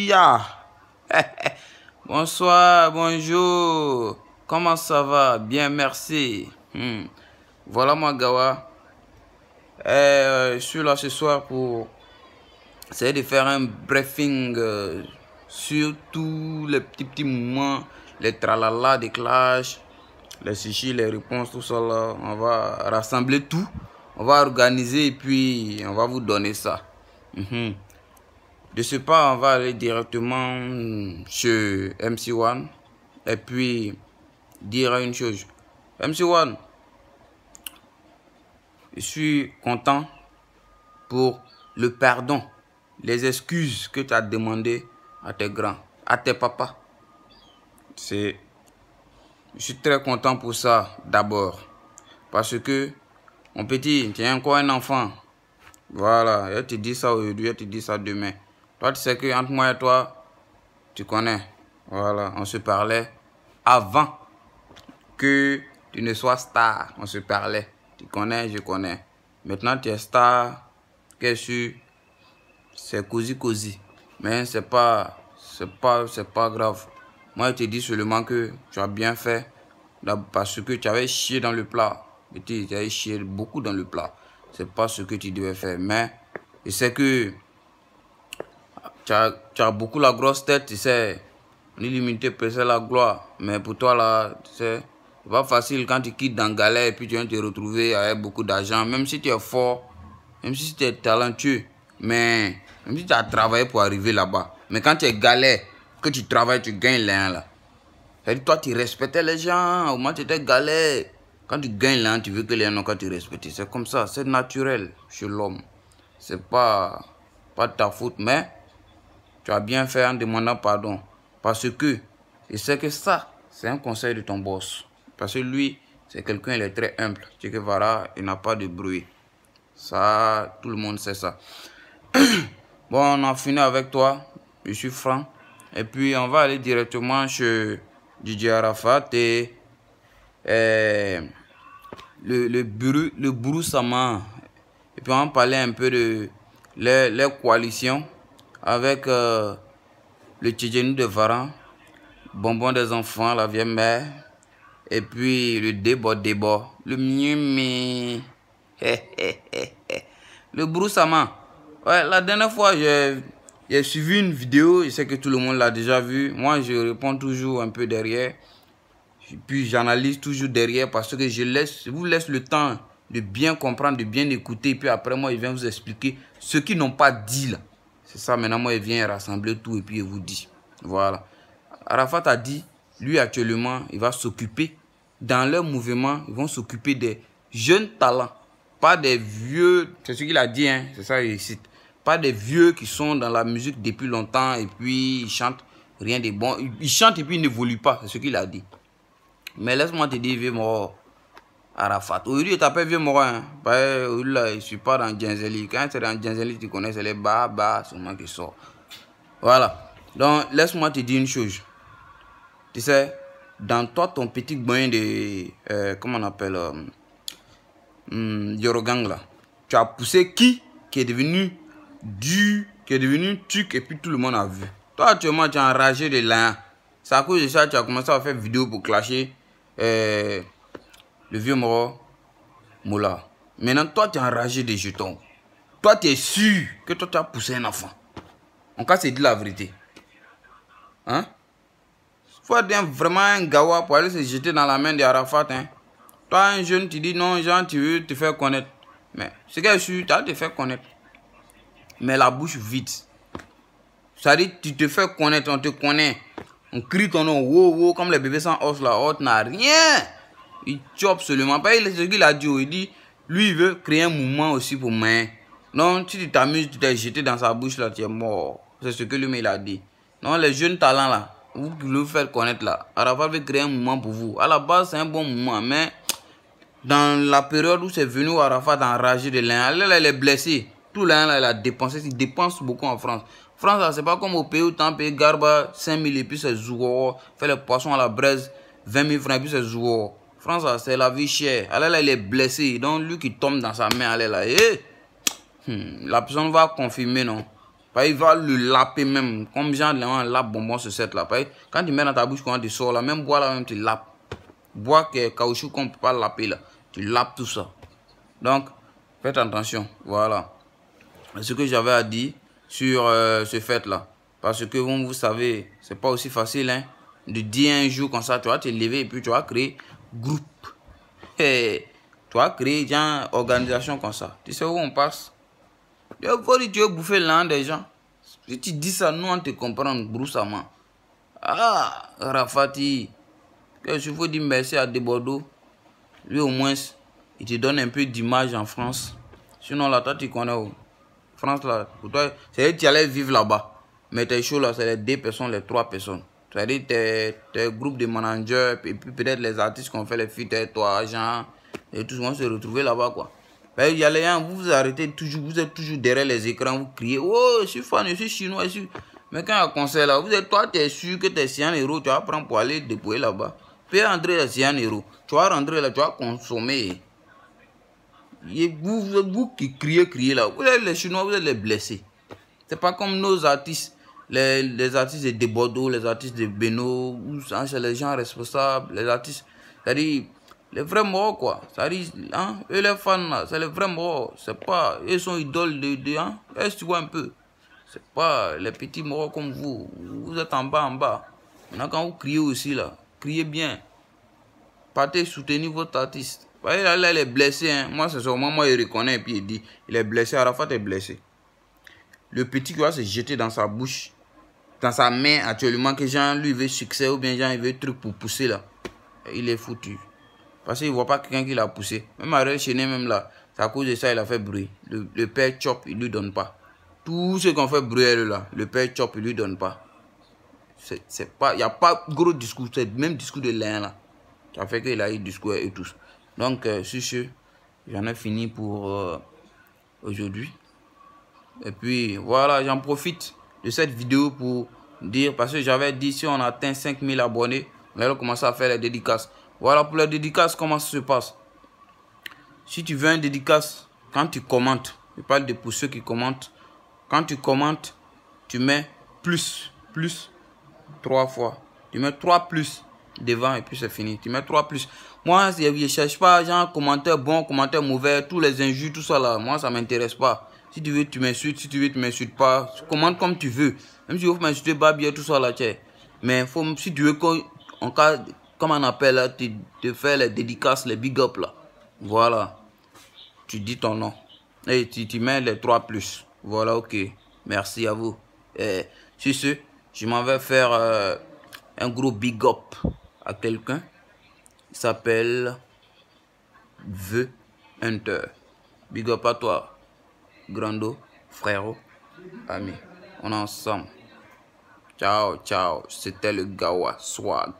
Sia. Bonsoir, bonjour. Comment ça va? Bien, merci. Voilà moi, Gawa. Je suis là ce soir pour essayer de faire un briefing sur tous les petits moments, les tralala des clashs, les chichis, les réponses, tout ça là. On va rassembler tout. On va organiser et puis on va vous donner ça. De ce pas, on va aller directement chez MC1 et puis dire une chose. MC1, je suis content pour le pardon, les excuses que tu as demandé à tes grands, à tes papas. Je suis très content pour ça d'abord. Parce que, mon petit, tu es encore un enfant. Voilà, elle te dit ça aujourd'hui, elle te dit ça demain. Toi, tu sais que entre moi et toi, tu connais. Voilà, on se parlait avant que tu ne sois star. On se parlait. Tu connais, je connais. Maintenant, tu es star. Qu'est-ce que c'est cosy. Mais c'est pas grave. Moi, je te dis seulement que tu as bien fait. Parce que tu avais chié dans le plat. Tu avais chié beaucoup dans le plat. C'est pas ce que tu devais faire. Mais je sais que tu as beaucoup la grosse tête, tu sais. L'illimité peut c'est la gloire. Mais pour toi, là, tu sais, c'est pas facile quand tu quittes dans galère et puis tu viens te retrouver avec beaucoup d'argent. Même si tu es fort, même si tu es talentueux, mais même si tu as travaillé pour arriver là-bas. Mais quand tu es galère, que tu travailles, tu gagnes l'un là. C'est-à-dire, toi, tu respectais les gens. Au moins, tu étais galère. Quand tu gagnes l'un, tu veux que les gens quand tu respectes. C'est comme ça, c'est naturel chez l'homme. C'est pas de ta faute, mais tu as bien fait en demandant pardon. Parce que je sais que ça, c'est un conseil de ton boss. Parce que lui, c'est quelqu'un, il est très humble. Che Guevara, il n'a pas de bruit. Ça, tout le monde sait ça. Bon, on a fini avec toi. Je suis franc. Et puis, on va aller directement chez DJ Arafat et le Bourou Sama. Et puis, on va parler un peu de les coalitions avec le Tchidjenou de Varan, Bonbon des enfants, la vieille mère, et puis le débat, le mimi, le Broussama. Ouais, la dernière fois, j'ai suivi une vidéo, je sais que tout le monde l'a déjà vu. Moi, je réponds toujours un peu derrière, puis j'analyse toujours derrière parce que je vous laisse le temps de bien comprendre, de bien écouter, et puis après, moi, je viens vous expliquer ce qu'ils n'ont pas dit là. C'est ça, maintenant, moi, il vient rassembler tout et puis il vous dit. Voilà. Arafat a dit, lui, actuellement, il va s'occuper, dans leur mouvement, ils vont s'occuper des jeunes talents. Pas des vieux, c'est ce qu'il a dit, hein, c'est ça, il cite. Pas des vieux qui sont dans la musique depuis longtemps et puis ils chantent rien de bon. Ils chantent et puis ils n'évoluent pas, c'est ce qu'il a dit. Mais laisse-moi te dire, vieux mort, Arafat. Aujourd'hui, tu t'appelles vieux mort, hein. Aujourd'hui, là, je ne suis pas dans Djenzeli. Quand c'est dans Djenzeli, tu connais, c'est les bas seulement qui sortent. Voilà. Donc, laisse-moi te dire une chose. Tu sais, dans toi, ton petit moyen de... comment on appelle Yorogang, là. Tu as poussé qui est devenu qui est devenu truc et puis tout le monde a vu. Toi, actuellement, tu es enragé de l'un. C'est à cause de ça que tu as commencé à faire vidéo pour clasher le vieux mort Moula. Maintenant, toi, tu es enragé des jetons. Toi, tu es sûr que toi, tu as poussé un enfant. En cas, c'est dit la vérité. Hein? Faut être vraiment un gawa pour aller se jeter dans la main de Arafat. Hein? Toi, un jeune, tu dis non, genre, tu veux te faire connaître. Mais ce que je suis, tu as te faire connaître. Mais la bouche vide. Ça dit, tu te fais connaître, on te connaît. On crie ton nom, wow, wow, comme les bébés sans os là. Oh, tu n'as rien. Il chope seulement. Pas ce qu'il a dit. Il dit, lui, il veut créer un mouvement aussi pour moi. Non, si tu t'amuses, tu t'es jeté dans sa bouche là, tu es mort. C'est ce que lui, il a dit. Non, les jeunes talents là, vous le faire connaître là. Arafat veut créer un mouvement pour vous. À la base, c'est un bon mouvement, mais dans la période où c'est venu Arafat enragé de l'un, elle est blessée. Tout l'un là, il a dépensé. Il dépense beaucoup en France. France, c'est pas comme au pays où tu payes Garba 5 000 et puis c'est Zouo. Fait les poissons à la braise 20 000 francs et puis c'est Zouo. France, c'est la vie chère. Elle là, il est blessé. Donc lui qui tombe dans sa main, elle est là. La personne va confirmer, non. Il va le laper même. Comme genre, un lape bonbon sur cette là. Quand tu mets dans ta bouche, quand tu sors là, même bois là, même tu lapes. Bois que caoutchouc qu'on ne peut pas laper là. Tu lapes tout ça. Donc, faites attention. Voilà. Ce que j'avais à dire sur ce fait là. Parce que vous savez, c'est pas aussi facile hein, de dire un jour comme ça, tu vas te lever et puis tu vas créer groupe. Et tu vas créer une organisation comme ça. Tu sais où on passe? Il faut dire tu veux bouffer l'un des gens. Si tu dis ça, nous on te comprend broussamment. Ah, Rafati. Il faut dire merci à Desbordeaux. Lui au moins, il te donne un peu d'image en France. Sinon là, toi tu connais où? France là, pour toi, c'est que tu allais vivre là-bas. Mais tes shows là, c'est les 2 personnes, les 3 personnes. C'est-à-dire tes groupes de managers, et puis peut-être les artistes qui ont fait les feats, toi, Jean, et tout le monde se retrouver là-bas quoi. Il y a les gens, vous arrêtez toujours, vous êtes toujours derrière les écrans, vous criez, oh, je suis fan, je suis chinois, je suis... Mais quand il y a un concert là, toi, tu es sûr que tu es 100 €, tu vas prendre pour aller déployer là-bas. Puis rentrer à 100 €, tu vas rentrer là, tu vas consommer. Vous qui criez là, vous êtes les Chinois, vous êtes les blessés. C'est pas comme nos artistes, les artistes de Bordeaux, les artistes de Beno, c'est les gens responsables, les artistes, c'est-à-dire les vrais morts quoi. C'est-à-dire, hein, eux les fans là, c'est les vrais morts. C'est pas, ils sont idoles hein. Est-ce que tu vois un peu? C'est pas les petits morts comme vous. Vous êtes en bas. Maintenant quand vous criez aussi là, criez bien. Partez soutenir votre artiste. Là, il est blessé. Hein. Moi, c'est sûrement moi, il reconnaît et puis il dit, il est blessé. Arafat est blessé. Le petit qui va se jeter dans sa bouche, dans sa main actuellement, que Jean lui veut succès ou bien Jean il veut truc pour pousser là. Il est foutu. Parce qu'il ne voit pas quelqu'un qui l'a poussé. Même Ariel Chenet, même là, c'est à cause de ça il a fait bruit. Le père Chop, il ne lui donne pas. Tout ce qu'on fait bruit là, le père Chop, il ne lui donne pas. Il n'y a pas gros discours, c'est le même discours de l'un là. Ça fait qu'il a eu discours et tous. Donc, sur ce, j'en ai fini pour aujourd'hui. Et puis, voilà, j'en profite de cette vidéo pour dire, parce que j'avais dit, si on atteint 5000 abonnés, on va commencer à faire les dédicaces. Voilà, pour les dédicaces, comment ça se passe? Si tu veux un dédicace, quand tu commentes, je parle de pour ceux qui commentent, quand tu commentes, tu mets plus, 3 fois. Tu mets 3 plus devant et puis c'est fini. Tu mets 3 plus. Moi, je ne cherche pas genre commentaire bon, commentaire mauvais, tous les injures, tout ça là. Moi, ça ne m'intéresse pas. Si tu veux, tu m'insultes. Si tu veux, tu m'insultes pas. Tu commandes comme tu veux. Même si tu veux m'insulter, pas bien, tout ça là, tu sais. Mais si tu veux en cas, comme on appelle là, te faire les dédicaces, les big up là. Voilà. Tu dis ton nom. Et tu mets les 3 plus. Voilà, ok. Merci à vous. Et sur ce, je m'en vais faire un gros big up à quelqu'un. Il s'appelle The Hunter. Big up à toi, Grando, frérot, ami. On est ensemble. Ciao, ciao. C'était le Gawa Swag.